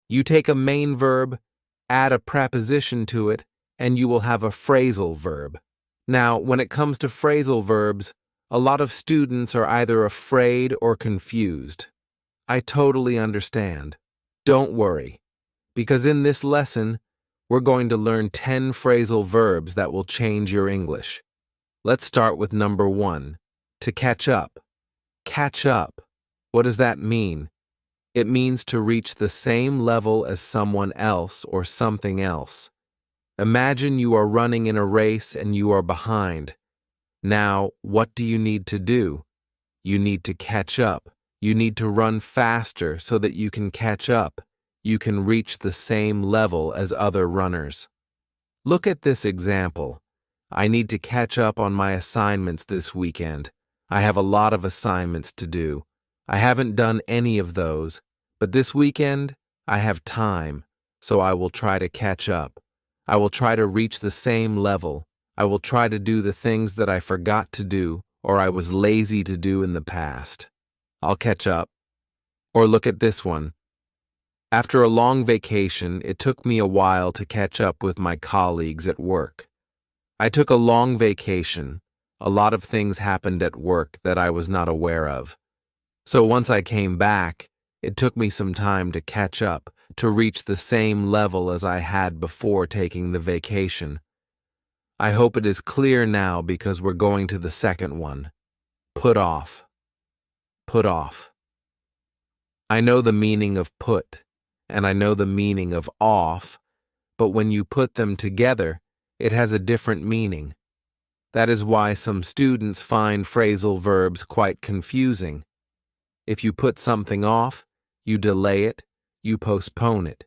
You take a main verb, add a preposition to it, and you will have a phrasal verb. Now, when it comes to phrasal verbs, a lot of students are either afraid or confused. I totally understand. Don't worry, because in this lesson, we're going to learn 10 phrasal verbs that will change your English. Let's start with number 1, to catch up. Catch up. What does that mean? It means to reach the same level as someone else or something else. Imagine you are running in a race and you are behind. Now, what do you need to do? You need to catch up. You need to run faster so that you can catch up. You can reach the same level as other runners. Look at this example. I need to catch up on my assignments this weekend. I have a lot of assignments to do. I haven't done any of those, but this weekend I have time, so I will try to catch up. I will try to reach the same level. I will try to do the things that I forgot to do or I was lazy to do in the past. I'll catch up. Or look at this one. After a long vacation, it took me a while to catch up with my colleagues at work. I took a long vacation. A lot of things happened at work that I was not aware of. So once I came back, it took me some time to catch up, to reach the same level as I had before taking the vacation. I hope it is clear now because we're going to the second one. Put off. Put off. I know the meaning of put, and I know the meaning of off, but when you put them together, it has a different meaning. That is why some students find phrasal verbs quite confusing. If you put something off, you delay it, you postpone it.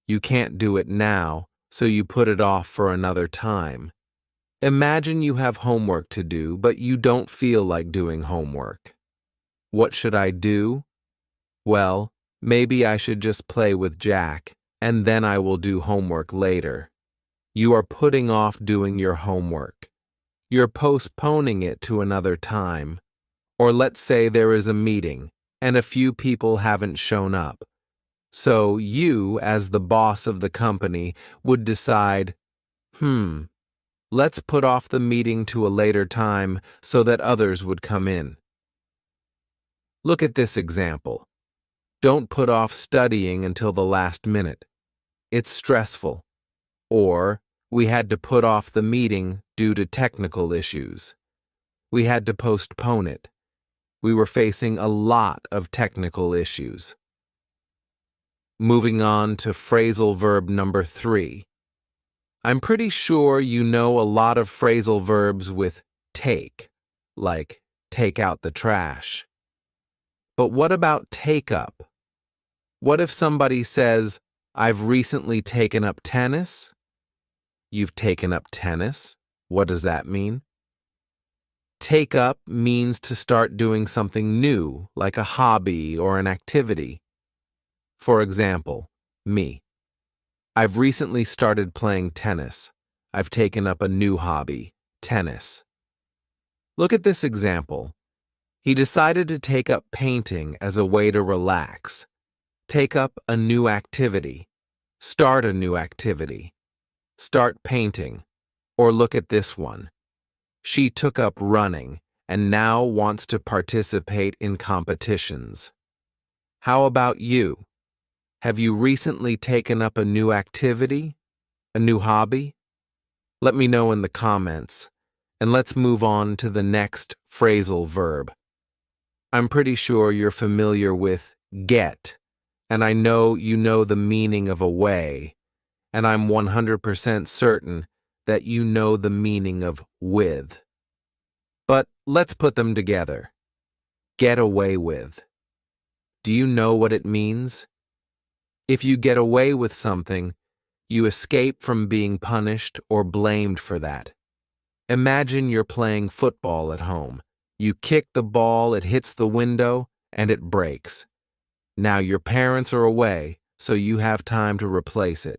You can't do it now, so you put it off for another time. Imagine you have homework to do, but you don't feel like doing homework. What should I do? Well, maybe I should just play with Jack, and then I will do homework later. You are putting off doing your homework. You're postponing it to another time. Or let's say there is a meeting, and a few people haven't shown up. So you, as the boss of the company, would decide, let's put off the meeting to a later time so that others would come in. Look at this example. Don't put off studying until the last minute. It's stressful. Or, we had to put off the meeting due to technical issues. We had to postpone it. We were facing a lot of technical issues. Moving on to phrasal verb number 3. I'm pretty sure you know a lot of phrasal verbs with take, like take out the trash. But what about take up? What if somebody says, I've recently taken up tennis? You've taken up tennis? What does that mean? Take up means to start doing something new, like a hobby or an activity. For example, me. I've recently started playing tennis. I've taken up a new hobby, tennis. Look at this example. He decided to take up painting as a way to relax. Take up a new activity. Start a new activity. Start painting. Or look at this one. She took up running and now wants to participate in competitions. How about you? Have you recently taken up a new activity? A new hobby? Let me know in the comments, and let's move on to the next phrasal verb. I'm pretty sure you're familiar with get, and I know you know the meaning of away, and I'm 100% certain that you know the meaning of with. But let's put them together. Get away with. Do you know what it means? If you get away with something, you escape from being punished or blamed for that. Imagine you're playing football at home. You kick the ball, it hits the window, and it breaks. Now your parents are away, so you have time to replace it.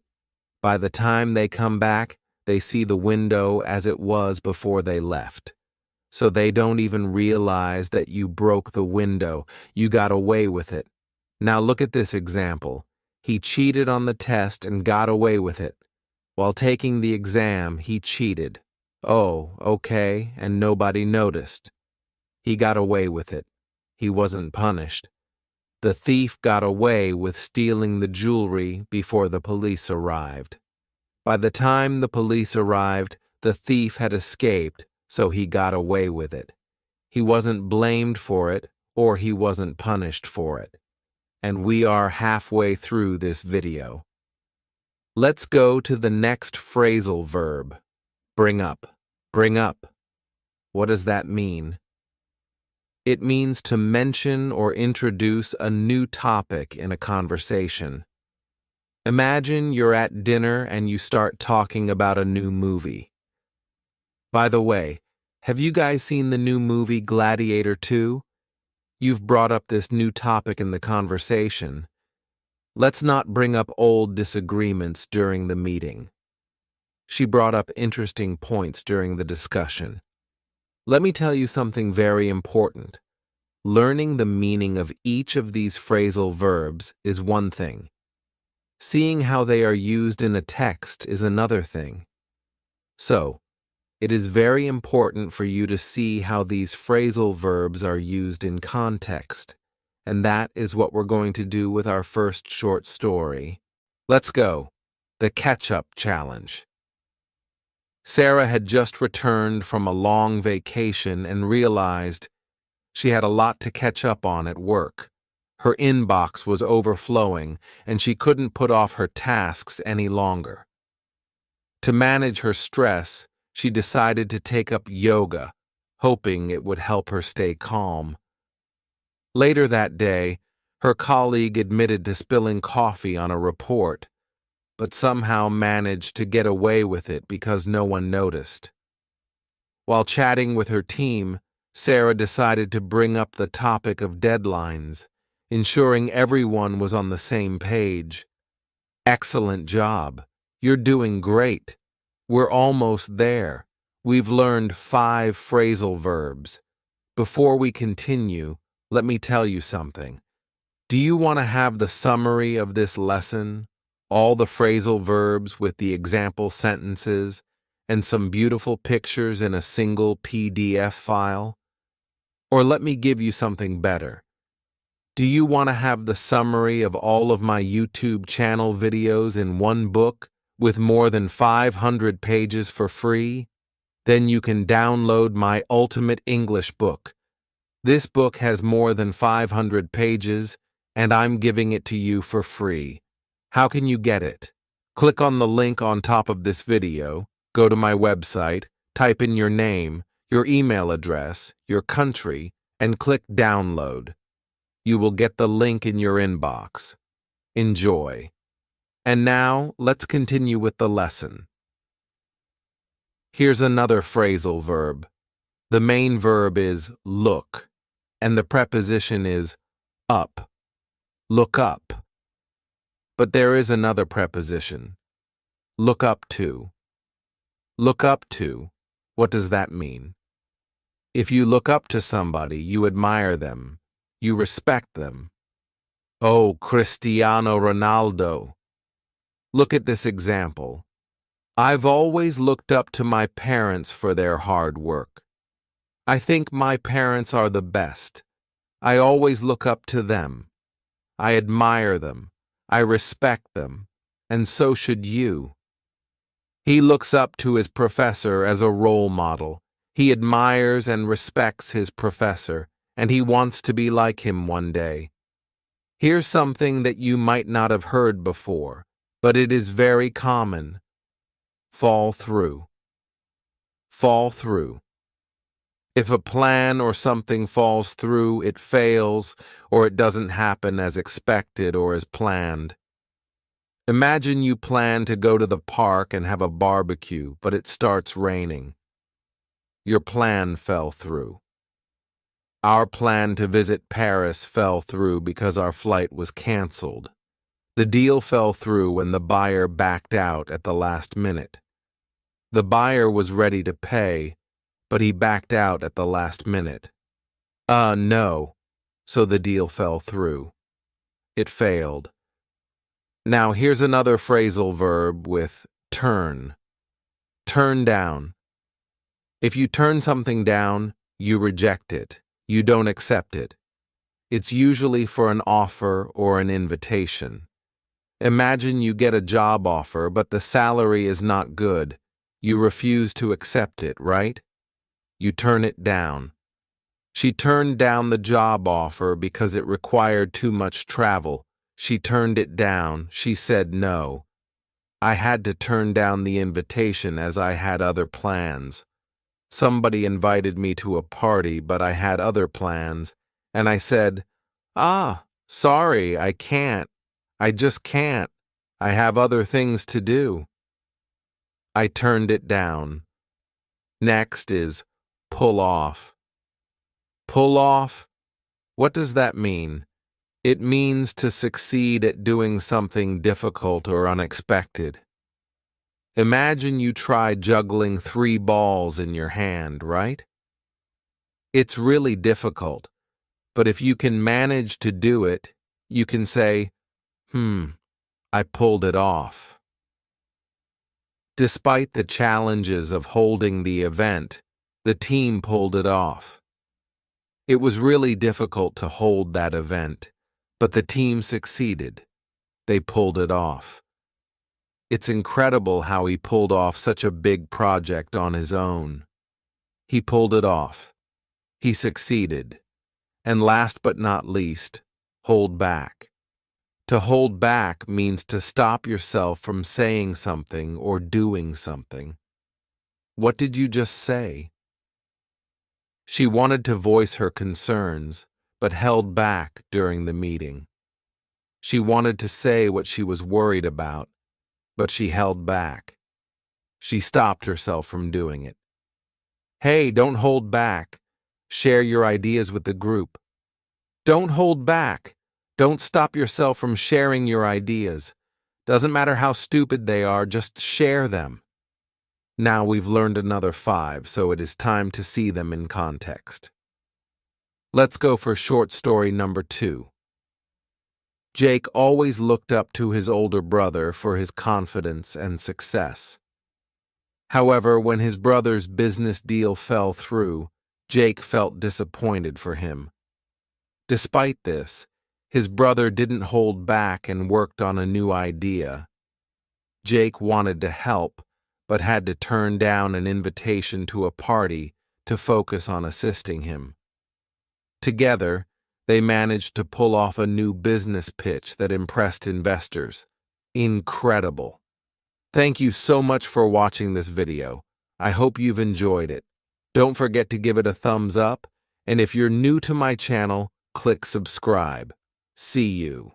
By the time they come back, they see the window as it was before they left. So they don't even realize that you broke the window. You got away with it. Now look at this example. He cheated on the test and got away with it. While taking the exam, he cheated. Oh, okay, and nobody noticed. He got away with it. He wasn't punished. The thief got away with stealing the jewelry before the police arrived. By the time the police arrived, the thief had escaped, so he got away with it. He wasn't blamed for it, or he wasn't punished for it. And we are halfway through this video. Let's go to the next phrasal verb. Bring up. Bring up. What does that mean? It means to mention or introduce a new topic in a conversation. Imagine you're at dinner and you start talking about a new movie. By the way, have you guys seen the new movie Gladiator 2? You've brought up this new topic in the conversation. Let's not bring up old disagreements during the meeting. She brought up interesting points during the discussion. Let me tell you something very important. Learning the meaning of each of these phrasal verbs is one thing. Seeing how they are used in a text is another thing. So, it is very important for you to see how these phrasal verbs are used in context, and that is what we're going to do with our first short story. Let's go. The Catch-Up Challenge. Sarah had just returned from a long vacation and realized she had a lot to catch up on at work. Her inbox was overflowing, and she couldn't put off her tasks any longer. To manage her stress, she decided to take up yoga, hoping it would help her stay calm. Later that day, her colleague admitted to spilling coffee on a report, but somehow managed to get away with it because no one noticed. While chatting with her team, Sarah decided to bring up the topic of deadlines, ensuring everyone was on the same page. Excellent job. You're doing great. We're almost there. We've learned 5 phrasal verbs. Before we continue, let me tell you something. Do you want to have the summary of this lesson? All the phrasal verbs with the example sentences, and some beautiful pictures in a single PDF file? Or let me give you something better. Do you want to have the summary of all of my YouTube channel videos in one book with more than 500 pages for free? Then you can download my Ultimate English book. This book has more than 500 pages, and I'm giving it to you for free. How can you get it? Click on the link on top of this video, go to my website, type in your name, your email address, your country, and click download. You will get the link in your inbox. Enjoy. And now, let's continue with the lesson. Here's another phrasal verb. The main verb is look, and the preposition is up. Look up. But there is another preposition. Look up to. Look up to. What does that mean? If you look up to somebody, you admire them. You respect them. Oh, Cristiano Ronaldo. Look at this example. I've always looked up to my parents for their hard work. I think my parents are the best. I always look up to them. I admire them. I respect them. And so should you. He looks up to his professor as a role model. He admires and respects his professor, and he wants to be like him one day. Here's something that you might not have heard before, but it is very common. Fall through. Fall through. If a plan or something falls through, it fails, or it doesn't happen as expected or as planned. Imagine you plan to go to the park and have a barbecue, but it starts raining. Your plan fell through. Our plan to visit Paris fell through because our flight was canceled. The deal fell through when the buyer backed out at the last minute. The buyer was ready to pay, but he backed out at the last minute. No. So the deal fell through. It failed. Now here's another phrasal verb with turn. Turn down. If you turn something down, you reject it. You don't accept it. It's usually for an offer or an invitation. Imagine you get a job offer, but the salary is not good. You refuse to accept it, right? You turn it down. She turned down the job offer because it required too much travel. She turned it down. She said no. I had to turn down the invitation as I had other plans. Somebody invited me to a party, but I had other plans, and I said, sorry, I can't. I just can't. I have other things to do. I turned it down. Next is pull off. Pull off? What does that mean? It means to succeed at doing something difficult or unexpected. Imagine you try juggling 3 balls in your hand, right? It's really difficult, but if you can manage to do it, you can say, I pulled it off. Despite the challenges of holding the event, the team pulled it off. It was really difficult to hold that event, but the team succeeded. They pulled it off. It's incredible how he pulled off such a big project on his own. He pulled it off. He succeeded. And last but not least, hold back. To hold back means to stop yourself from saying something or doing something. What did you just say? She wanted to voice her concerns, but held back during the meeting. She wanted to say what she was worried about, but she held back. She stopped herself from doing it. Hey, don't hold back. Share your ideas with the group. Don't hold back. Don't stop yourself from sharing your ideas. Doesn't matter how stupid they are, just share them. Now we've learned another 5, so it is time to see them in context. Let's go for short story number 2. Jake always looked up to his older brother for his confidence and success. However, when his brother's business deal fell through, Jake felt disappointed for him. Despite this, his brother didn't hold back and worked on a new idea. Jake wanted to help, but had to turn down an invitation to a party to focus on assisting him. Together, they managed to pull off a new business pitch that impressed investors. Incredible. Thank you so much for watching this video. I hope you've enjoyed it. Don't forget to give it a thumbs up, and if you're new to my channel, click subscribe. See you.